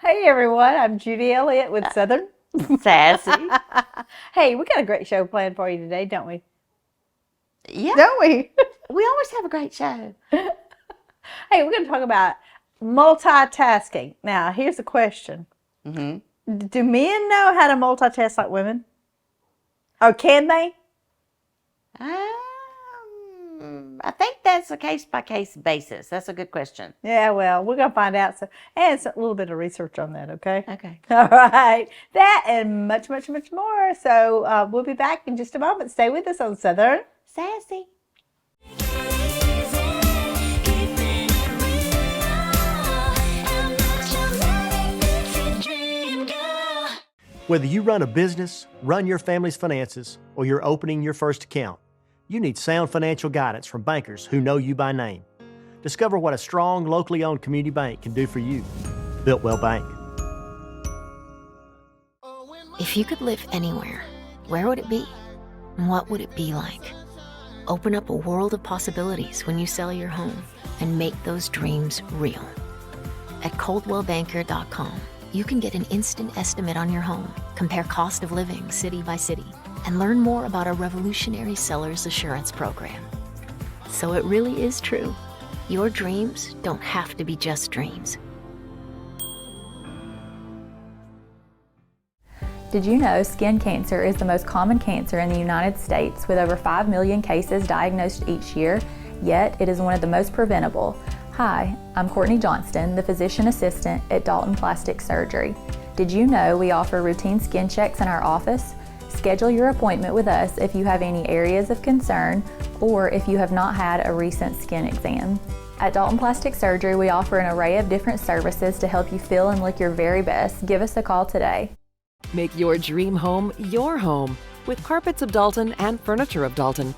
Hey everyone, I'm Judy Elliott with Southern Sassy. Hey, we got a great show planned for you today, don't we? Yeah, Don't we? we always have a great show. Hey, we're going to talk about multitasking. Now, here's the question. hmm Do men know how to multitask like women? Or can they? I think that's a case-by-case basis. That's a good question. Yeah, well, we're going to find out. So, and it's a little bit of research on that, okay? Okay. All right. That and much, much, much more. So we'll be back in just a moment. Stay with us on Southern Sassy. Whether you run a business, run your family's finances, or you're opening your first account, you need sound financial guidance from bankers who know you by name. Discover what a strong, locally owned community bank can do for you. Built Well Bank. If you could live anywhere, where would it be? And what would it be like? Open up a world of possibilities when you sell your home and make those dreams real. At coldwellbanker.com, you can get an instant estimate on your home, compare cost of living city by city, and learn more about our revolutionary seller's assurance program. So it really is true. Your dreams don't have to be just dreams. Did you know skin cancer is the most common cancer in the United States with over 5 million cases diagnosed each year, yet it is one of the most preventable? Hi, I'm Courtney Johnston, the physician assistant at Dalton Plastic Surgery. Did you know we offer routine skin checks in our office? Schedule your appointment with us if you have any areas of concern or if you have not had a recent skin exam. At Dalton Plastic Surgery, we offer an array of different services to help you feel and look your very best. Give us a call today. Make your dream home your home with Carpets of Dalton and Furniture of Dalton.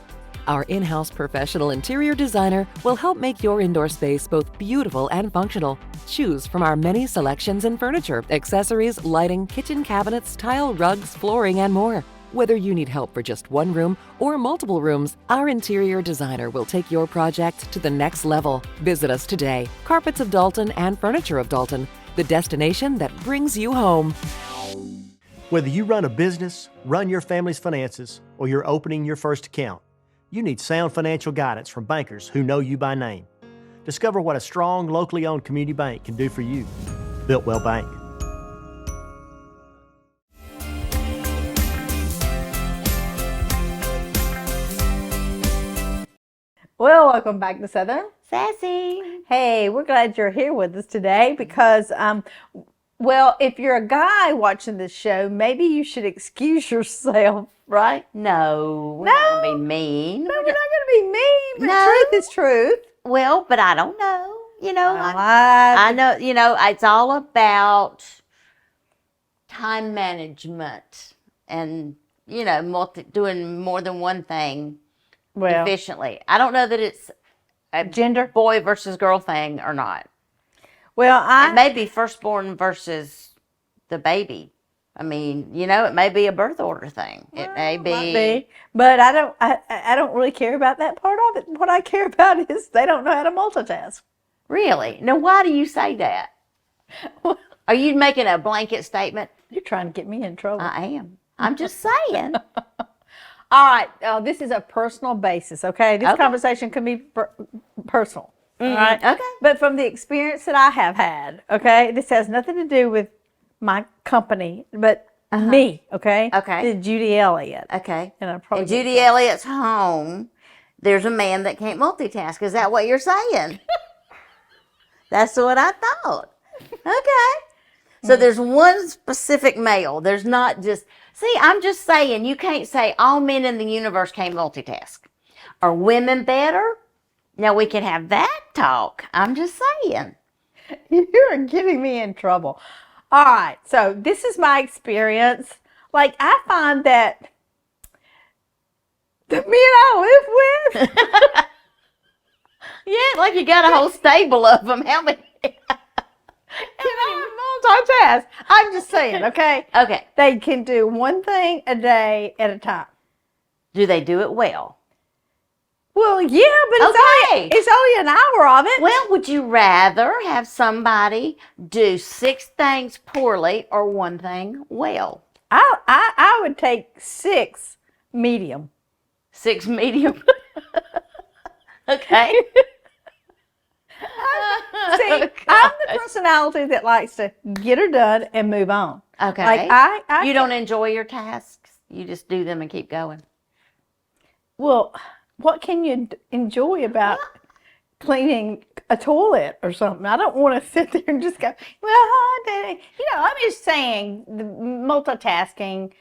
Our in-house professional interior designer will help make your indoor space both beautiful and functional. Choose from our many selections in furniture, accessories, lighting, kitchen cabinets, tile, rugs, flooring, and more. Whether you need help for just one room or multiple rooms, our interior designer will take your project to the next level. Visit us today. Carpets of Dalton and Furniture of Dalton, the destination that brings you home. Whether you run a business, run your family's finances, or you're opening your first account, you need sound financial guidance from bankers who know you by name. Discover what a strong, locally owned community bank can do for you. Built Well Bank. Well, welcome back to Southern. Sassy. Hey, we're glad you're here with us today because, well, if you're a guy watching this show, maybe you should excuse yourself, right? No, we're not going to be mean. No, we're not going to be mean, but No. truth is truth. Well, but I don't know. You know, Well, I know, it's all about time management and, doing more than one thing well, efficiently. I don't know that it's a gender. boy versus girl thing or not. Well, It may be firstborn versus the baby. I mean, it may be a birth order thing. It may might be. be, but I don't really care about that part of it. What I care about is they don't know how to multitask. Really? Now, why do you say that? Are you making a blanket statement? You're trying to get me in trouble. I am. I'm just saying. All right, this is a personal basis, okay? This Okay. conversation can be personal, all right? Okay. But from the experience that I have had, okay, this has nothing to do with my company, but me, okay? Okay. This is Judy Elliott. Okay. And I probably In Judy Elliott's home, there's a man that can't multitask. Is that what you're saying? That's what I thought. Okay. So there's one specific male. There's not just, I'm just saying, you can't say all men in the universe can't multitask. Are women better? Now we can have that talk. I'm just saying. You are getting me in trouble. All right, so this is my experience. Like, I find that the men I live with, Yeah, like you got a whole stable of them. How many? multitask. I'm just saying, okay? Okay. They can do one thing a day at a time. Do they do it well? Well, yeah, but Okay. it's only an hour of it. Well, would you rather have somebody do 6 things poorly or 1 thing well? I would take 6 medium. 6 medium. Okay. See, I'm the personality that likes to get her done and move on. Okay. Like You don't enjoy your tasks. You just do them and keep going. well, what can you enjoy about cleaning a toilet or something? I don't want to sit there and just go, I'm just saying the multitasking.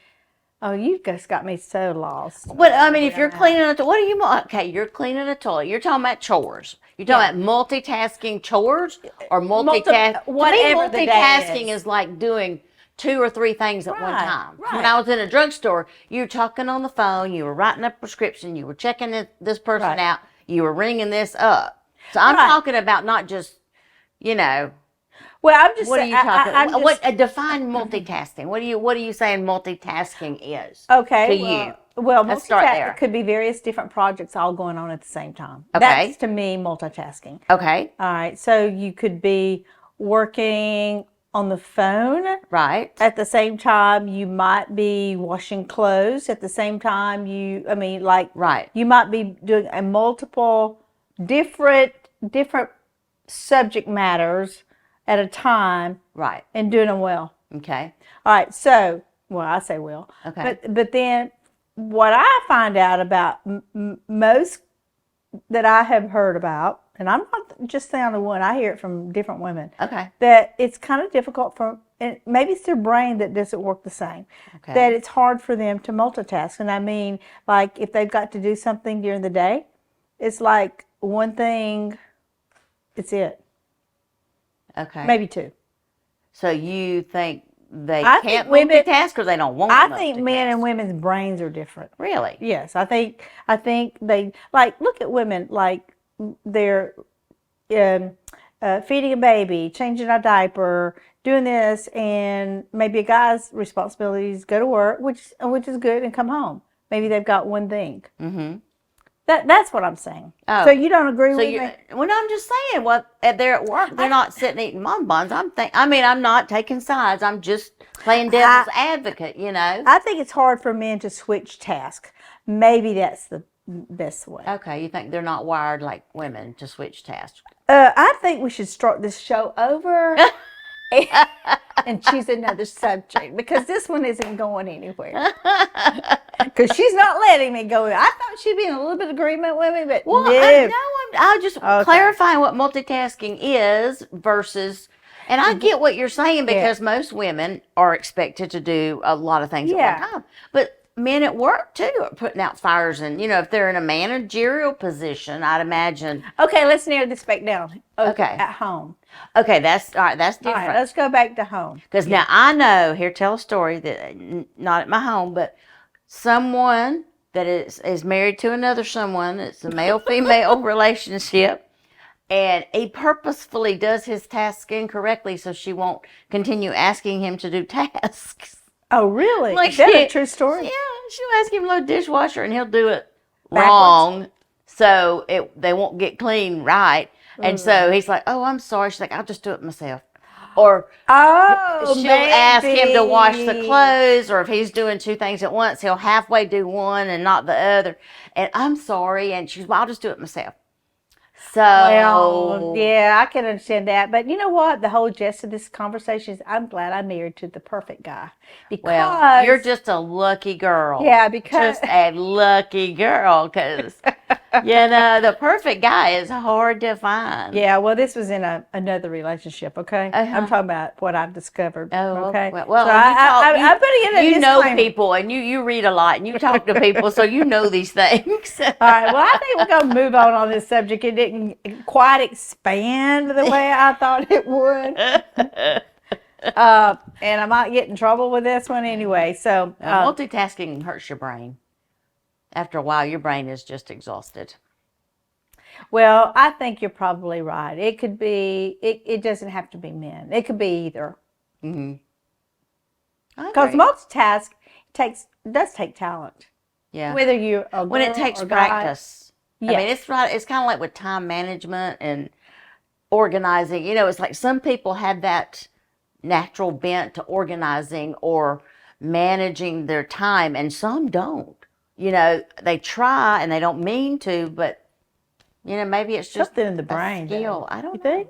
Oh, you just got me so lost. But I mean, if you're cleaning a what do you okay? You're cleaning a toilet. You're talking about chores. You're talking about multitasking chores or multitasking. Whatever the day multitasking is. is like doing 2 or 3 things at one time. right. When I was in a drugstore, you were talking on the phone, you were writing a prescription, you were checking this person Right. out, you were ringing this up. So I'm Right. talking about not just, Well, I'm just what are saying. you talking? I'm just, What define multitasking? What are you saying multitasking is? okay. To you. Well, Let's start there. It could be various different projects all going on at the same time. Okay. That's to me multitasking. Okay. All right. So you could be working on the phone Right. at the same time. You might be washing clothes at the same time. Right. You might be doing a multiple different subject matters at a time Right. and doing them well. Okay. All right, so, well, I say well. Okay. But then what I find out about most that I have heard about, and I'm not just the only one, I hear it from different women, Okay. that it's kind of difficult for, and maybe it's their brain that doesn't work the same, Okay. that it's hard for them to multitask. And I mean, like if they've got to do something during the day, it's like one thing, it's it. Okay. Maybe 2. So you think they I can't think women- multitask or they don't want to I think men multitask? and women's brains are different. Really? Yes, I think they like look at women like they're feeding a baby, changing a diaper, doing this, and maybe a guy's responsibilities go to work, which is good, and come home. Maybe they've got one thing. Mm-hmm. That's what I'm saying. Oh. So you don't agree So with you, me? well, no, I'm just saying. They're at work. They're not sitting eating bonbons. I'm not taking sides. I'm just playing devil's advocate. I think it's hard for men to switch tasks. Maybe that's the best way. Okay, you think they're not wired like women to switch tasks? I think we should start this show over and choose another subject because this one isn't going anywhere. Because she's not letting me go. I thought she'd be in a little bit of agreement with me, but Well, no. I just clarifying what multitasking is versus, and I get what you're saying because most women are expected to do a lot of things at one time. But men at work too are putting out fires, and if they're in a managerial position, I'd imagine. Okay, let's narrow this back down. Okay. At home. Okay, that's all right. That's All different. right, let's go back to home. Because now I know, here, tell a story that not at my home, but someone that is married to another someone. It's a male-female relationship. And he purposefully does his tasks incorrectly so she won't continue asking him to do tasks. Oh, really? Like Is that a true story? Yeah, she'll ask him to load dishwasher and he'll do it Backwards? wrong. So they won't get clean right. And so he's like, oh, I'm sorry. She's like, I'll just do it myself. Or she'll ask him to wash the clothes, or if he's doing 2 things at once, he'll halfway do one and not the other. And I'm sorry. And she's, well, I'll just do it myself. So, Well, yeah, I can understand that. But you know what? The whole gist of this conversation is I'm glad I'm married to the perfect guy. Because you're just a lucky girl. Yeah, because just a lucky girl, because the perfect guy is hard to find. yeah, well, this was in another relationship, okay? I'm talking about what I've discovered. Oh, okay. Well, so I'm putting in a you know disclaimer. people, and you read a lot, and you talk to people, so you know these things. All right. Well, I think we're going to move on this subject. It didn't quite expand the way I thought it would. And I might get in trouble with this one anyway. So Multitasking hurts your brain. After a while, your brain is just exhausted. well, I think you're probably right. It could be, it doesn't have to be men. It could be either. Mm-hmm. Because multitask does take talent. Yeah. Whether you're a When it girl takes or guy. practice. I mean, it's right. It's kind of like with time management and organizing. You know, it's like some people have that natural bent to organizing or managing their time, and some don't. You know, they try and they don't mean to, but you know, maybe it's just something in the brain. skill. I don't You know. think?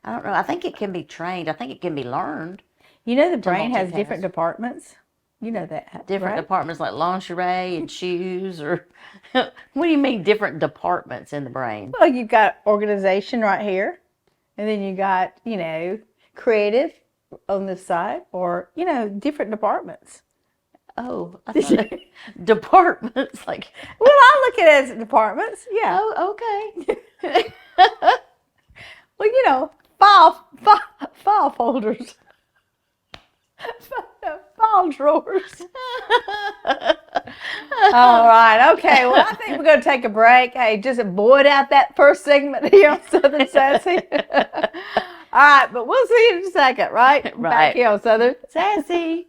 I don't know. I think it can be trained. I think it can be learned. You know, the brain has multitask. different departments. You know that, Different right? departments like lingerie and shoes, or what do you mean different departments in the brain? Well, you've got organization right here, and then you got, you know, creative on this side, or, you know, different departments. Oh, I thought departments like. Well, I look at it as departments. Yeah. Oh, okay. Well, you know, file folders, file drawers. All right. Okay. Well, I think we're going to take a break. Hey, just void out that first segment here on Southern Sassy. All right, but we'll see you in a second, right? Back Right. here on Southern Sassy.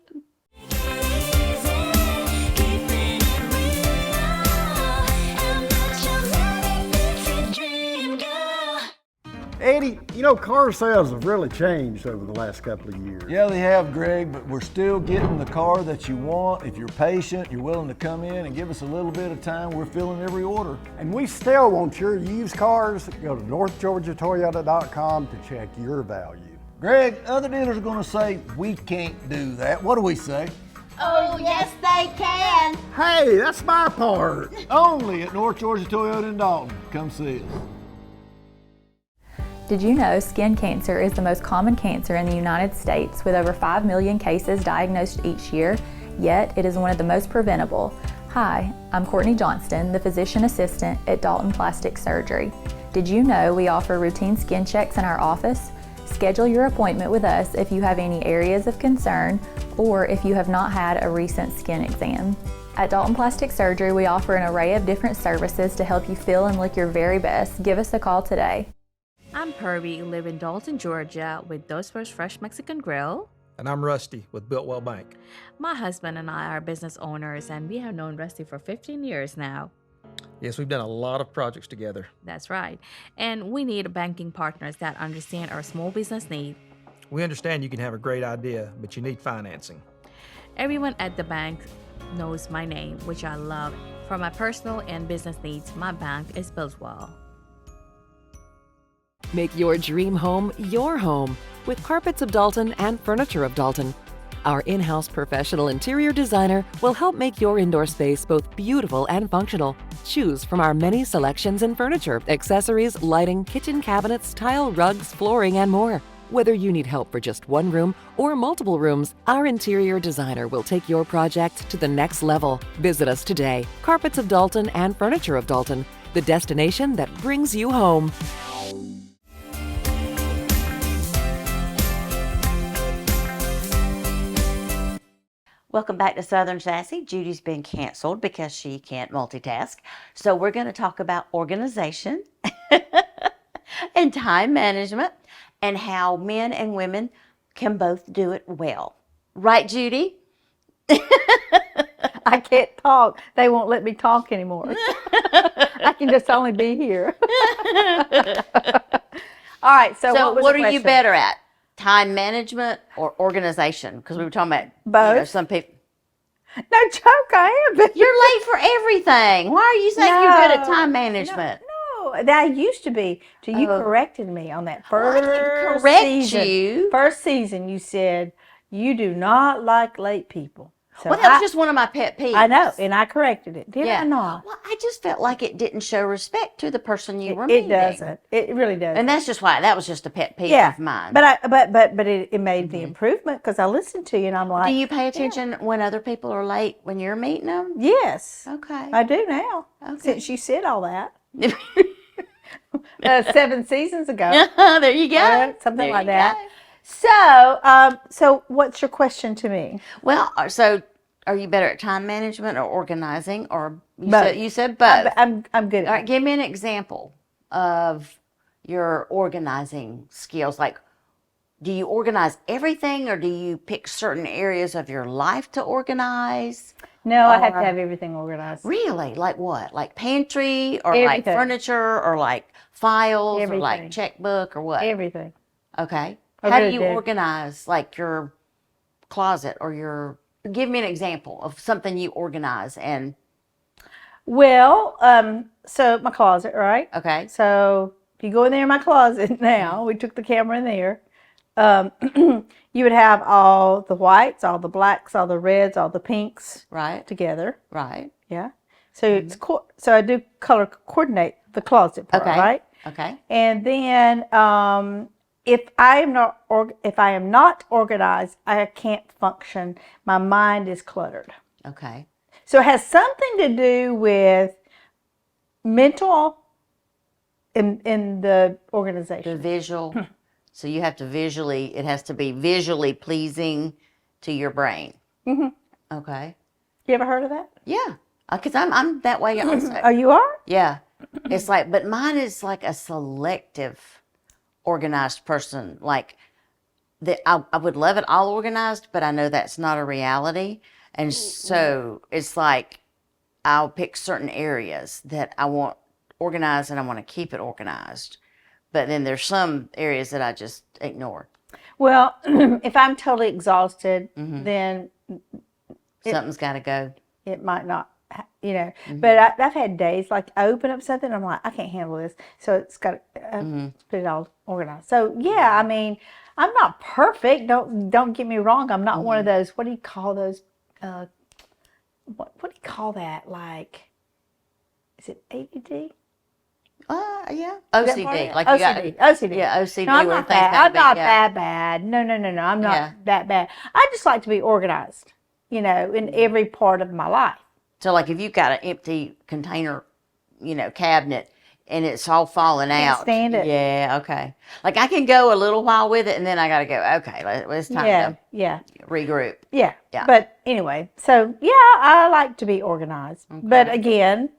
Eddie, you know, car sales have really changed over the last couple of years. Yeah, they have, Greg, but we're still getting the car that you want. If you're patient, you're willing to come in and give us a little bit of time, we're filling every order. And we still want your used cars. Go to northgeorgiatoyota.com to check your value. Greg, other dealers are gonna say we can't do that. What do we say? Oh, yes, they can. Hey, that's my part. Only at North Georgia Toyota in Dalton. Come see us. Did you know skin cancer is the most common cancer in the United States with over 5 million cases diagnosed each year, yet it is one of the most preventable? Hi, I'm Courtney Johnston, the physician assistant at Dalton Plastic Surgery. Did you know we offer routine skin checks in our office? Schedule your appointment with us if you have any areas of concern or if you have not had a recent skin exam. At Dalton Plastic Surgery, we offer an array of different services to help you feel and look your very best. Give us a call today. I'm Kirby, live in Dalton, Georgia with Dos Fresh Mexican Grill. And I'm Rusty with Builtwell Bank. My husband and I are business owners, and we have known Rusty for 15 years now. Yes, we've done a lot of projects together. That's right. And we need banking partners that understand our small business need. We understand you can have a great idea, but you need financing. Everyone at the bank knows my name, which I love. For my personal and business needs, my bank is Builtwell. Make your dream home your home with Carpets of Dalton and Furniture of Dalton. Our in-house professional interior designer will help make your indoor space both beautiful and functional. Choose from our many selections in furniture, accessories, lighting, kitchen cabinets, tile, rugs, flooring, and more. Whether you need help for just one room or multiple rooms, our interior designer will take your project to the next level. Visit us today. Carpets of Dalton and Furniture of Dalton, the destination that brings you home. Welcome back to Southern Sassy. Judy's been canceled because she can't multitask. So we're going to talk about organization and time management and how men and women can both do it well. Right, Judy? I can't talk. They won't let me talk anymore. I can just only be here. All right. So what are you question? better at? Time management or organization? Because we were talking about Both. You know, some people. No joke, I am. You're late for everything. Why are you saying you're good at time management? No, that used to be. Till you corrected me on that first I didn't correct season. you. First season, you said you do not like late people. So Well, that was just one of my pet peeves. I know, and I corrected it. Did I not? Well, I just felt like it didn't show respect to the person you were It meeting. doesn't. It really doesn't. And that's just why that was just a pet peeve yeah, of mine. but it made the improvement because I listened to you and I'm like, do you pay attention when other people are late when you're meeting them? yes, Okay. I do now. Okay. Since you said all that 7 seasons ago, There you go. something There like you that. go. So what's your question to me? Well, so are you better at time management or organizing, or Both. you said both? I'm good. All right, give me an example of your organizing skills. Like, do you organize everything, or do you pick certain areas of your life to organize? No, I have to Or- have everything organized. Really? Like what? Like pantry, or like Everything. furniture, or like files, or like Everything. checkbook, or what? Everything. Okay. I How do really you do. organize like your closet or your, give me an example of something you organize and, Well, so my closet, right? okay. So if you go in there in my closet now, we took the camera in there. You would have all the whites, all the blacks, all the reds, all the pinks Right. together. Right. Yeah. So it's so I do color coordinate the closet part, Okay. right? Okay. And then if I am not organized, I can't function. My mind is cluttered. Okay. So it has something to do with mental in the The organization. visual. So you have to visually, it has to be visually pleasing to your brain. Mm-hmm. Okay. You ever heard of that? Yeah. Because I'm that way also. Oh, you are? Yeah. It's like, but mine is like a selective organized person. Like, I would love it all organized, but I know that's not a reality. And so it's like I'll pick certain areas that I want organized and I want to keep it organized. But then there's some areas that I just ignore. Well, if I'm totally exhausted, then Something's got to go. it might not, But I've had days like I open up something, I'm like, I can't handle this. So it's got to put it all organized. So yeah, I mean, I'm not perfect. Don't get me wrong. I'm not one of those. What do you call those? What do you call that? Like, is it ADD? Yeah. Is that part of OCD. it? Like you got OCD. Yeah, OCD. No, I'm where not things that. gotta I'm be- not yeah. that bad. No. I'm not Yeah. that bad. I just like to be organized, in every part of my life. So like if you've got an empty container, cabinet, and it's all falling Can't out. stand it. Yeah, okay. Like I can go a little while with it, and then I got to go, okay, it's time Yeah. to regroup. Yeah. Yeah. But anyway, so yeah, I like to be organized. But again,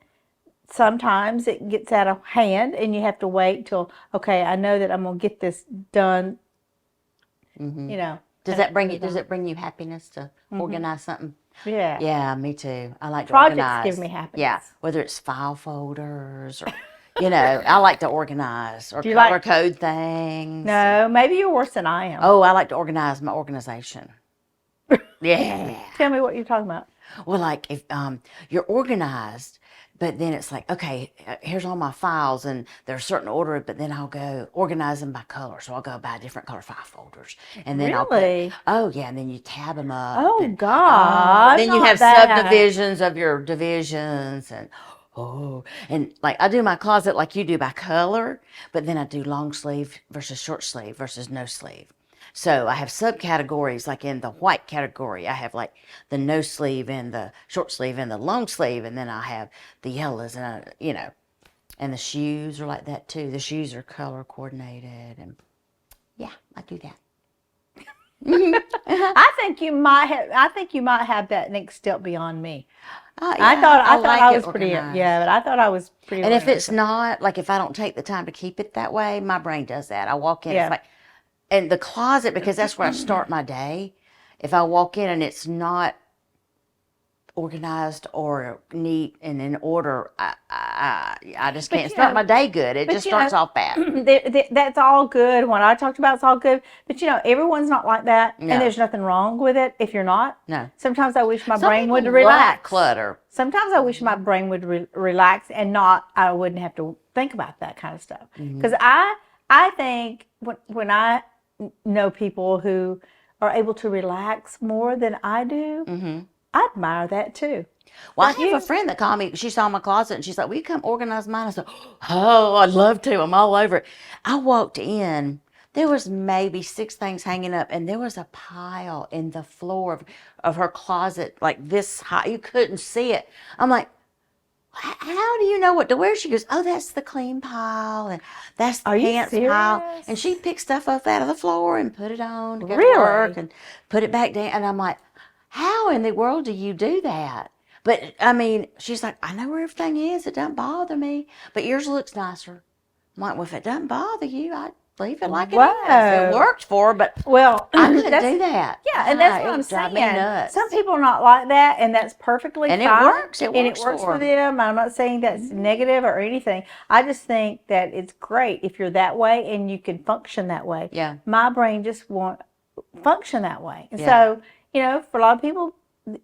sometimes it gets out of hand and you have to wait till, okay, I know that I'm going to get this done, Does it bring you happiness to organize something? Yeah. Yeah, me too. I like to Projects organize. give me happiness. Yeah, whether it's file folders or, I like to organize or Do you color like- code things. No, maybe you're worse than I am. Oh, I like to organize my organization. Yeah. Tell me what you're talking about. Well, like if you're organized, but then it's like, okay, here's all my files, and they're a certain order, but then I'll go organize them by color. So I'll go buy different color file folders, and then Really? oh yeah, and then you tab them up. Oh, and, God, then you not have that. subdivisions of your divisions, and and like I do my closet like you do by color, but then I do long sleeve versus short sleeve versus no sleeve. So I have subcategories, like in the white category, I have like the no sleeve and the short sleeve and the long sleeve, and then I have the yellows and and the shoes are like that too. The shoes are color coordinated, and yeah, I do that. I think you might have that next step beyond me. I thought I like was it pretty, organized. yeah, but I thought I was pretty. And if organized. it's not, like if I don't take the time to keep it that way, my brain does that. I walk in, Yeah. it's like, and the closet, because that's where I start my day. If I walk in and it's not organized or neat and in order, I just can't start my day good. It just starts off bad. That's all good. What I talked about is all good, but everyone's not like that, No. and there's nothing wrong with it if you're not. No. Sometimes I wish my Some brain would people relax. love clutter. Sometimes I wish my brain would relax and not. I wouldn't have to think about that kind of stuff. Because I think when I know people who are able to relax more than I do, I admire that too. Well, I have a friend that called me. She saw my closet and she's like, "Will you come organize mine?" I said, "Oh, I'd love to. I'm all over it." I walked in. There was maybe 6 things hanging up, and there was a pile in the floor of her closet, like this high. You couldn't see it. I'm like, "How do you know what to wear?" She goes, "Oh, that's the clean pile, and that's the Are you pants pile." serious? And she picked stuff up out of the floor and put it on to go to Really? work and put it back down. And I'm like, "How in the world do you do that?" But I mean, she's like, "I know where everything is. It doesn't bother me, but yours looks nicer." I'm like, "Well, if it doesn't bother you, Leave it like it Whoa. is. It worked for her, but Well, I couldn't that's- do that. Yeah, and that's It what I'm would drive saying. me nuts. Some people are not like that, and that's perfectly And it fine. works. It and it works works for for them. I'm not saying that's negative or anything. I just think that it's great if you're that way and you can function that way. Yeah. My brain just won't function that way. And Yeah. so, for a lot of people,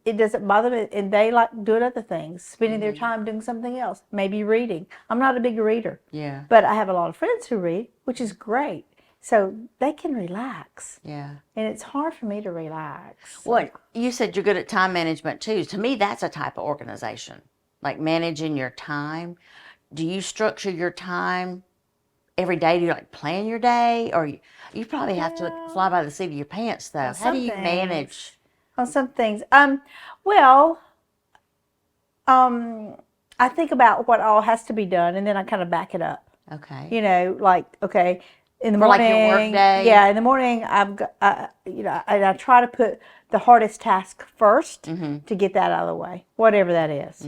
it doesn't bother them, and they like doing other things, spending their time doing something else, maybe reading. I'm not a big reader. Yeah. But I have a lot of friends who read, which is great. So they can relax. Yeah. And it's hard for me to relax. Well, you said you're good at time management too. To me, that's a type of organization, like managing your time. Do you structure your time every day? Do you like plan your day, or you probably have to fly by the seat of your pants though? How do you manage? On some things. I think about what all has to be done, and then I kind of back it up. Okay. Okay, in the For morning. like your work day? Yeah, in the morning, I've got, I try to put the hardest task first to get that out of the way, whatever that is,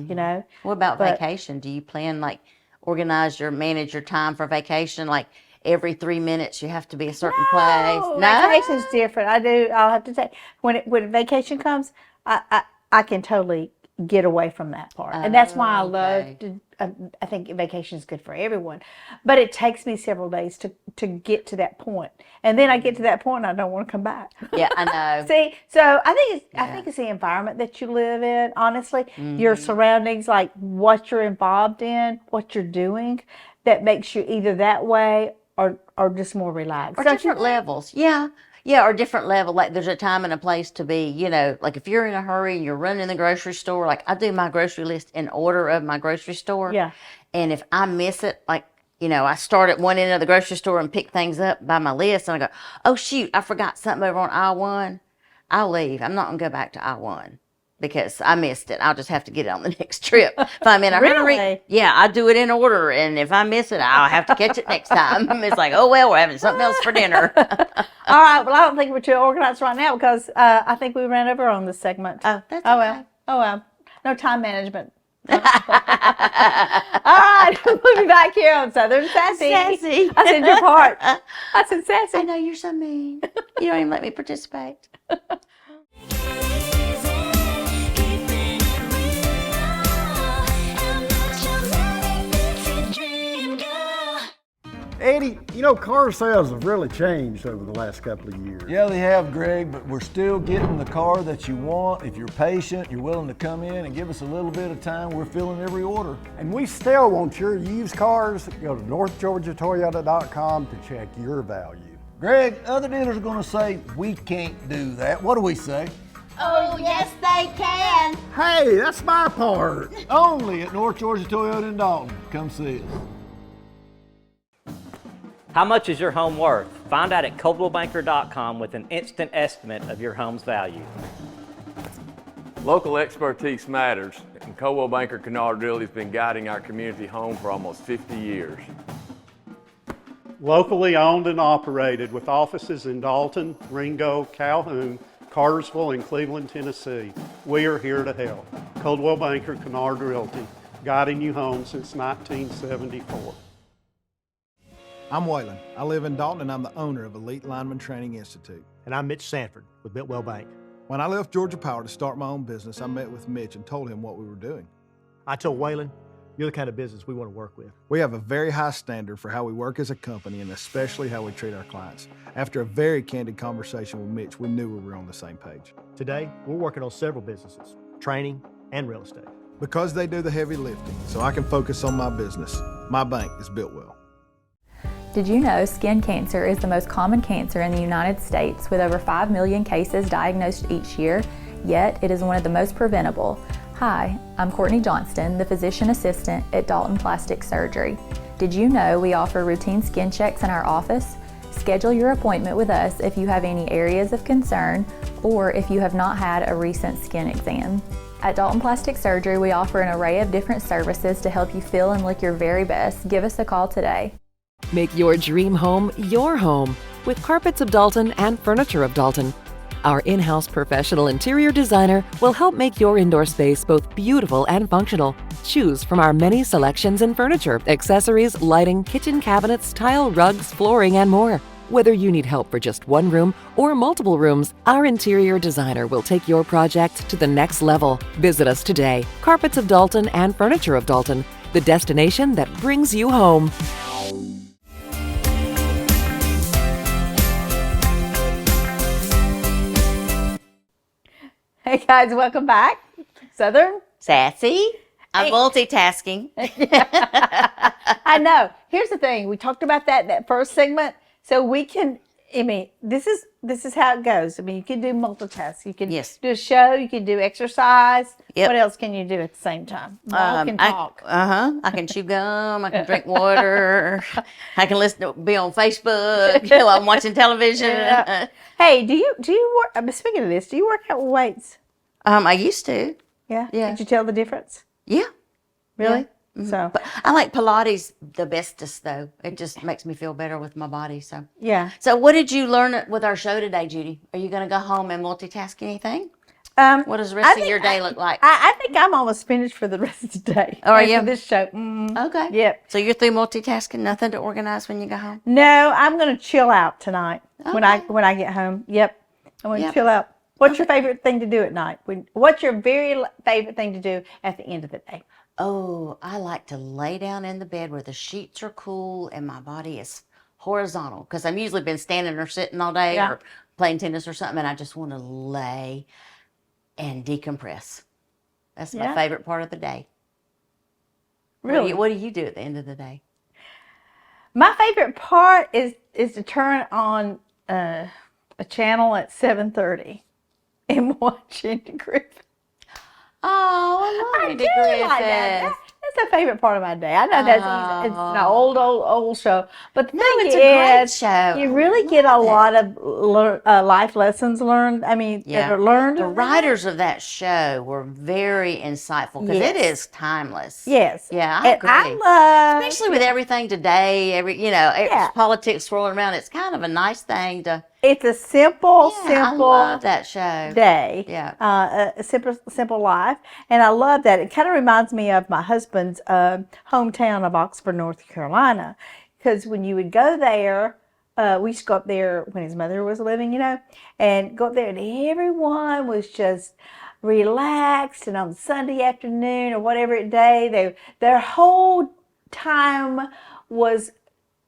What about vacation? Do you plan, like, manage your time for vacation? Like every 3 minutes you have to be a certain place? No, vacation's different. I'll have to take, when vacation comes, I can totally get away from that part. And that's why I love I think vacation is good for everyone. But it takes me several days to get to that point. And then I get to that point and I don't want to come back. Yeah, I know. See, so I think it's the environment that you live in, honestly. Your surroundings, like what you're involved in, what you're doing, that makes you either that way or just more relaxed. Or different levels. Yeah. Yeah, or different level. Like there's a time and a place to be, like if you're in a hurry and you're running the grocery store, like I do my grocery list in order of my grocery store. Yeah. And if I miss it, like, I start at one end of the grocery store and pick things up by my list and I go, oh shoot, I forgot something over on aisle 1. I'll leave. I'm not going to go back to aisle 1 because I missed it. I'll just have to get it on the next trip. If I'm in a hurry, yeah, I do it in order. And if I miss it, I'll have to catch it next time. It's like, oh, well, we're having something else for dinner. All right. Well, I don't think we're too organized right now because I think we ran over on this segment. Oh, that's okay. well. Oh, well. No time management. All right. We'll be back here on Southern Sassy. Sassy. I said your part. I said Sassy. I know, you're so mean. You don't even let me participate. Eddie, car sales have really changed over the last couple of years. Yeah, they have, Greg, but we're still getting the car that you want. If you're patient, you're willing to come in and give us a little bit of time, we're filling every order. And we still want your used cars. Go to northgeorgiatoyota.com to check your value. Greg, other dealers are going to say we can't do that. What do we say? Oh, yes, they can. Hey, that's my part. Only at North Georgia Toyota in Dalton. Come see us. How much is your home worth? Find out at coldwellbanker.com with an instant estimate of your home's value. Local expertise matters, and Coldwell Banker Kennard Realty has been guiding our community home for almost 50 years. Locally owned and operated with offices in Dalton, Ringo, Calhoun, Cartersville, and Cleveland, Tennessee. We are here to help. Coldwell Banker Kennard Realty, guiding you home since 1974. I'm Waylon. I live in Dalton and I'm the owner of Elite Lineman Training Institute. And I'm Mitch Sanford with Biltwell Bank. When I left Georgia Power to start my own business, I met with Mitch and told him what we were doing. I told Waylon, you're the kind of business we want to work with. We have a very high standard for how we work as a company and especially how we treat our clients. After a very candid conversation with Mitch, we knew we were on the same page. Today, we're working on several businesses, training and real estate. Because they do the heavy lifting, so I can focus on my business. My bank is Biltwell. Did you know skin cancer is the most common cancer in the United States with over 5 million cases diagnosed each year, yet it is one of the most preventable? Hi, I'm Courtney Johnston, the physician assistant at Dalton Plastic Surgery. Did you know we offer routine skin checks in our office? Schedule your appointment with us if you have any areas of concern or if you have not had a recent skin exam. At Dalton Plastic Surgery, we offer an array of different services to help you feel and look your very best. Give us a call today. Make your dream home your home with Carpets of Dalton and Furniture of Dalton. Our in-house professional interior designer will help make your indoor space both beautiful and functional. Choose from our many selections in furniture, accessories, lighting, kitchen cabinets, tile, rugs, flooring, and more. Whether you need help for just one room or multiple rooms, our interior designer will take your project to the next level. Visit us today. Carpets of Dalton and Furniture of Dalton, the destination that brings you home. Hey guys, welcome back. Southern. Sassy. I'm multitasking. I know. Here's the thing. We talked about that first segment, so we can. I mean, this is how it goes. I mean, you can do multitask. You can do a show. You can do exercise. Yep. What else can you do at the same time? Walk and talk. I can chew gum. I can drink water. I can be on Facebook while I'm watching television. Yeah. Hey, do you work? Speaking of this, do you work out with weights? I used to. Yeah. Yeah. Did you tell the difference? Yeah. Really? Yeah. So, but I like Pilates the bestest though. It just makes me feel better with my body. So yeah. So what did you learn with our show today, Judy? Are you going to go home and multitask anything? What does the rest of your day look like? I think I'm almost finished for the rest of the day. Oh, are you? After this show. Okay. Yep. So you're through multitasking. Nothing to organize when you go home. No, I'm going to chill out tonight when Okay. I get home. Yep. I'm going to Yep. chill out. What's your favorite thing to do at night? What's your very favorite thing to do at the end of the day? Oh, I like to lay down in the bed where the sheets are cool and my body is horizontal because I'm usually been standing or sitting all day or playing tennis or something, and I just want to lay and decompress. That's my favorite part of the day. Really? What do you do at the end of the day? My favorite part is to turn on a channel at 7:30 and watch Andy Griffith. Oh, I love Andy Griffith. Like that. That's a favorite part of my day. I know that's easy. It's an old show, but the thing it's is, a great show. you really get a lot of life lessons learned. I mean, that are learned. The writers of that show were very insightful because it is timeless. Yes. Yeah, I agree. I love, especially with everything today. Politics swirling around. It's kind of a nice thing to. It's a simple I love that show. Day. Yeah. A simple life. And I love that. It kind of reminds me of my husband's hometown of Oxford, North Carolina. Because when you would go there, we used to go up there when his mother was living, and go up there and everyone was just relaxed. And on Sunday afternoon or whatever day, their whole time was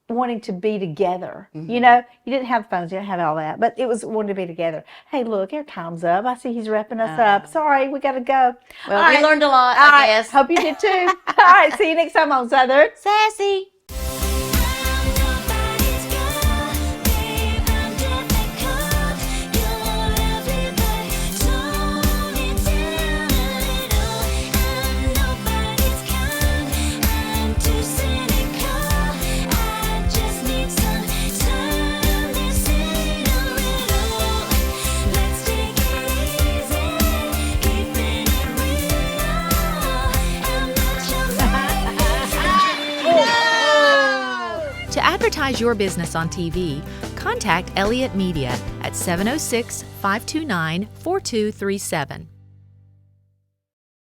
wanting to be together. You didn't have phones, you didn't have all that, but it was wanting to be together. Hey, look, our time's up. I see he's wrapping us up. Sorry, we got to go. Well, we learned a lot, I guess. Hope you did too. All right, see you next time on Southern Sassy. To advertise your business on TV, contact Elliott Media at 706-529-4237.